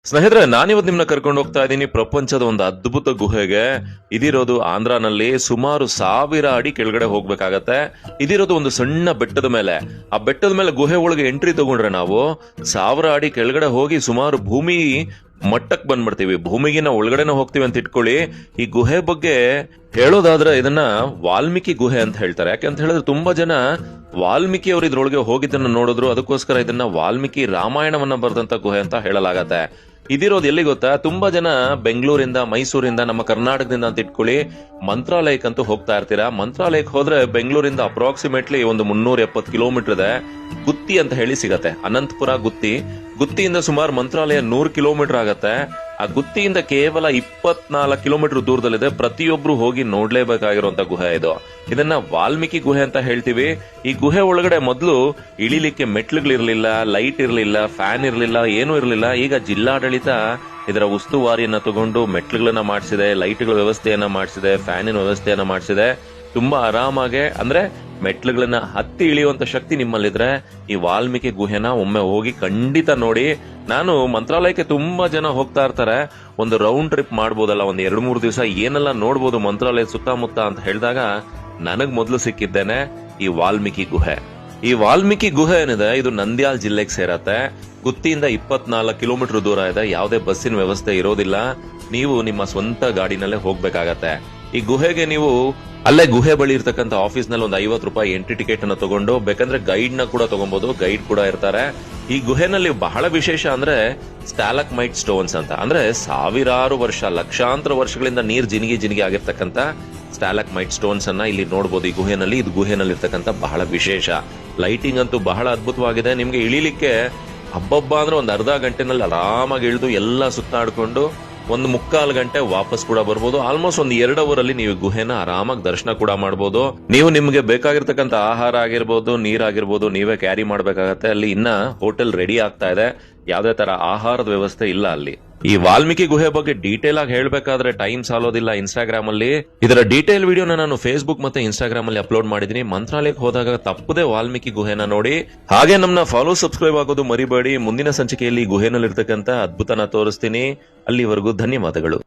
ಸ್ನೇಹಿತರೆ, ನಾನಿವತ್ತು ನಿಮ್ನ ಕರ್ಕೊಂಡು ಹೋಗ್ತಾ ಇದ್ದೀನಿ ಪ್ರಪಂಚದ ಒಂದು ಅದ್ಭುತ ಗುಹೆಗೆ. ಇದಿರೋದು ಆಂಧ್ರನಲ್ಲಿ. ಸುಮಾರು 1000 ಅಡಿ ಕೆಳಗಡೆ ಹೋಗ್ಬೇಕಾಗತ್ತೆ. ಇದಿರೋದು ಒಂದು ಸಣ್ಣ ಬೆಟ್ಟದ ಮೇಲೆ. ಆ ಬೆಟ್ಟದ ಮೇಲೆ ಗುಹೆ ಒಳಗೆ ಎಂಟ್ರಿ ತಗೊಂಡ್ರೆ ನಾವು 1000 ಅಡಿ ಕೆಳಗಡೆ ಹೋಗಿ ಸುಮಾರು ಭೂಮಿ ಮಟ್ಟಕ್ ಬಂದ್ಬಿಡ್ತೀವಿ. ಭೂಮಿಗಿನ ಒಳಗಡೆನೆ ಹೋಗ್ತೀವಿ ಅಂತ ಇಟ್ಕೊಳ್ಳಿ. ಈ ಗುಹೆ ಬಗ್ಗೆ ಹೇಳೋದಾದ್ರೆ ಇದನ್ನ ವಾಲ್ಮೀಕಿ ಗುಹೆ ಅಂತ ಹೇಳ್ತಾರೆ. ಯಾಕಂತ ಹೇಳಿದ್ರೆ ತುಂಬಾ ಜನ ವಾಲ್ಮೀಕಿ ಅವರು ಇದ್ರೊಳಗೆ ಹೋಗಿದ್ದನ್ನ ನೋಡಿದ್ರು. ಅದಕ್ಕೋಸ್ಕರ ಇದನ್ನ ವಾಲ್ಮೀಕಿ ರಾಮಾಯಣವನ್ನ ಬರೆದಂತ ಗುಹೆ ಅಂತ ಹೇಳಲಾಗತ್ತೆ. ಇದಿರೋದು ಎಲ್ಲಿ ಗೊತ್ತಾ? ತುಂಬಾ ಜನ ಬೆಂಗಳೂರಿಂದ, ಮೈಸೂರಿಂದ, ನಮ್ಮ ಕರ್ನಾಟಕದಿಂದ ಅಂತ ಇಟ್ಕೊಳ್ಳಿ ಮಂತ್ರಾಲಯಕ್ಕಂತೂ ಹೋಗ್ತಾ ಇರ್ತೀರಾ. ಮಂತ್ರಾಲಯಕ್ಕೆ ಹೋದ್ರೆ ಬೆಂಗಳೂರಿಂದ ಅಪ್ರಾಕ್ಸಿಮೇಟ್ಲಿ ಒಂದು 370 ಕಿಲೋಮೀಟರ್ ಇದೆ. ಗುತ್ತಿ ಅಂತ ಹೇಳಿ ಸಿಗತ್ತೆ. ಅನಂತಪುರ ಗುತ್ತಿಯಿಂದ ಸುಮಾರು ಮಂತ್ರಾಲಯ 100 ಕಿಲೋಮೀಟರ್ ಆಗತ್ತೆ. ಆ ಗುತ್ತಿಯಿಂದ ಕೇವಲ 24 ಕಿಲೋಮೀಟರ್ ದೂರದಲ್ಲಿದೆ. ಪ್ರತಿಯೊಬ್ರು ಹೋಗಿ ನೋಡ್ಲೇಬೇಕಾಗಿರುವಂತ ಗುಹೆ ಇದು. ಇದನ್ನ ವಾಲ್ಮೀಕಿ ಗುಹೆ ಅಂತ ಹೇಳ್ತೀವಿ. ಈ ಗುಹೆ ಒಳಗಡೆ ಮೊದಲು ಇಳಿಲಿಕ್ಕೆ ಮೆಟ್ಲುಗಳಿರ್ಲಿಲ್ಲ, ಲೈಟ್ ಇರ್ಲಿಲ್ಲ, ಫ್ಯಾನ್ ಇರ್ಲಿಲ್ಲ, ಏನೂ ಇರ್ಲಿಲ್ಲ. ಈಗ ಜಿಲ್ಲಾಡಳಿತ ಇದರ ಉಸ್ತುವಾರಿಯನ್ನ ತಗೊಂಡು ಮೆಟ್ಲುಗಳನ್ನ ಮಾಡಿಸಿದೆ, ಲೈಟ್ಗಳ ವ್ಯವಸ್ಥೆಯನ್ನ ಮಾಡಿಸಿದೆ, ಫ್ಯಾನಿನ ವ್ಯವಸ್ಥೆಯನ್ನ ಮಾಡಿಸಿದೆ. ತುಂಬಾ ಆರಾಮಾಗೆ, ಅಂದ್ರೆ ಮೆಟ್ಲುಗಳನ್ನ ಹತ್ತಿ ಇಳಿಯುವಂತ ಶಕ್ತಿ ನಿಮ್ಮಲ್ಲಿದ್ರೆ ಈ ವಾಲ್ಮೀಕಿ ಗುಹೆನ ಒಮ್ಮೆ ಹೋಗಿ ಖಂಡಿತ ನೋಡಿ. ನಾನು ಮಂತ್ರಾಲಯಕ್ಕೆ ತುಂಬಾ ಜನ ಹೋಗ್ತಾ ಇರ್ತಾರೆ. ಒಂದು ರೌಂಡ್ ಟ್ರಿಪ್ ಮಾಡ್ಬೋದಲ್ಲ, ಒಂದ್ 2-3 ದಿವಸ ಏನೆಲ್ಲ ನೋಡ್ಬೋದು ಮಂತ್ರಾಲಯ ಸುತ್ತಮುತ್ತ ಅಂತ ಹೇಳಿದಾಗ ನನಗ್ ಮೊದಲು ಸಿಕ್ಕಿದ್ದೇನೆ ಈ ವಾಲ್ಮೀಕಿ ಗುಹೆ. ಈ ವಾಲ್ಮೀಕಿ ಗುಹೆ ಏನಿದೆ ಇದು ನಂದ್ಯಾಲ್ ಜಿಲ್ಲೆಗೆ ಸೇರತ್ತೆ. ಗುತ್ತಿಯಿಂದ 24 ಕಿಲೋಮೀಟರ್ ದೂರ ಇದೆ. ಯಾವುದೇ ಬಸ್ಸಿನ ವ್ಯವಸ್ಥೆ ಇರೋದಿಲ್ಲ. ನೀವು ನಿಮ್ಮ ಸ್ವಂತ ಗಾಡಿನಲ್ಲೇ ಹೋಗ್ಬೇಕಾಗತ್ತೆ. ಈ ಗುಹೆಗೆ ನೀವು ಅಲ್ಲೇ ಗುಹೆ ಬಳಿ ಇರ್ತಕ್ಕಂಥ ಆಫೀಸ್ ನಲ್ಲಿ ಒಂದು 50 ರೂಪಾಯಿ ಎಂಟ್ರಿ ಟಿಕೆಟ್ ಅನ್ನ ತಗೊಂಡು, ಬೇಕಂದ್ರೆ ಗೈಡ್ ನ ಕೂಡ ತಗೊಬಹುದು. ಗೈಡ್ ಕೂಡ ಇರ್ತಾರೆ. ಈ ಗುಹೆನಲ್ಲಿ ಬಹಳ ವಿಶೇಷ ಅಂದ್ರೆ ಸ್ಟಾಲಕ್ಮೈಟ್ ಸ್ಟೋನ್ಸ್ ಅಂತ, ಅಂದ್ರೆ ಸಾವಿರಾರು ವರ್ಷ, ಲಕ್ಷಾಂತರ ವರ್ಷಗಳಿಂದ ನೀರ್ ಜಿನಿಗಿ ಆಗಿರ್ತಕ್ಕಂಥ ಸ್ಟಾಲಕ್ಮೈಟ್ ಸ್ಟೋನ್ಸ್ ಅನ್ನ ಇಲ್ಲಿ ನೋಡಬಹುದು ಈ ಗುಹೆನಲ್ಲಿ. ಇದು ಗುಹೆನಲ್ಲಿ ಇರ್ತಕ್ಕಂಥ ಬಹಳ ವಿಶೇಷ. ಲೈಟಿಂಗ್ ಅಂತೂ ಬಹಳ ಅದ್ಭುತವಾಗಿದೆ. ನಿಮ್ಗೆ ಇಳಿಲಿಕ್ಕೆ ಹಬ್ಬಬ್ಬ ಅಂದ್ರೆ ಒಂದು ಅರ್ಧ ಗಂಟೆನಲ್ಲಿ ಆರಾಮಾಗಿ ಇಳಿದು ಎಲ್ಲ ಸುತ್ತಾಡ್ಕೊಂಡು 1.25 ಗಂಟೆ ವಾಪಸ್ ಕೂಡ ಬರ್ಬೋದು. ಆಲ್ಮೋಸ್ಟ್ ಒಂದು 2 ಅವರಲ್ಲಿ ನೀವು ಗುಹೆನ ಆರಾಮಾಗಿ ದರ್ಶನ ಕೂಡ ಮಾಡಬಹುದು. ನೀವು ನಿಮ್ಗೆ ಬೇಕಾಗಿರ್ತಕ್ಕಂಥ ಆಹಾರ ಆಗಿರ್ಬೋದು, ನೀರಾಗಿರ್ಬೋದು ನೀವೇ ಕ್ಯಾರಿ ಮಾಡ್ಬೇಕಾಗತ್ತೆ. ಅಲ್ಲಿ ಇನ್ನ ಹೋಟೆಲ್ ರೆಡಿ ಆಗ್ತಾ ಇದೆ. ಯಾವ್ದೇ ತರ ಆಹಾರದ ವ್ಯವಸ್ಥೆ ಇಲ್ಲ ಅಲ್ಲಿ. ಈ ವಾಲ್ಮೀಕಿ ಗುಹೆ ಬಗ್ಗೆ ಡೀಟೇಲ್ ಆಗಿ ಹೇಳ್ಬೇಕಾದ್ರೆ ಟೈಮ್ ಸಾಲೋದಿಲ್ಲ. ಇನ್ಸ್ಟಾಗ್ರಾಮ್ ಅಲ್ಲಿ ಇದರ ಡೀಟೇಲ್ ವಿಡಿಯೋನ ನಾನು ಫೇಸ್ಬುಕ್ ಮತ್ತೆ ಇನ್ಸ್ಟಾಗ್ರಾಮ್ ಅಲ್ಲಿ ಅಪ್ಲೋಡ್ ಮಾಡಿದೀನಿ. ಮಂತ್ರಾಲಯಕ್ಕೆ ಹೋದಾಗ ತಪ್ಪದೆ ವಾಲ್ಮೀಕಿ ಗುಹೆನ ನೋಡಿ. ಹಾಗೆ ನಮ್ಮನ್ನ ಫಾಲೋ, ಸಬ್ಸ್ಕ್ರೈಬ್ ಆಗೋದು ಮರಿಬೇಡಿ. ಮುಂದಿನ ಸಂಚಿಕೆಯಲ್ಲಿ ಗುಹೆನಲ್ಲಿ ಇರ್ತಕ್ಕಂಥ ಅದ್ಭುತನ ತೋರಿಸ್ತೀನಿ. ಅಲ್ಲಿವರೆಗೂ ಧನ್ಯವಾದಗಳು.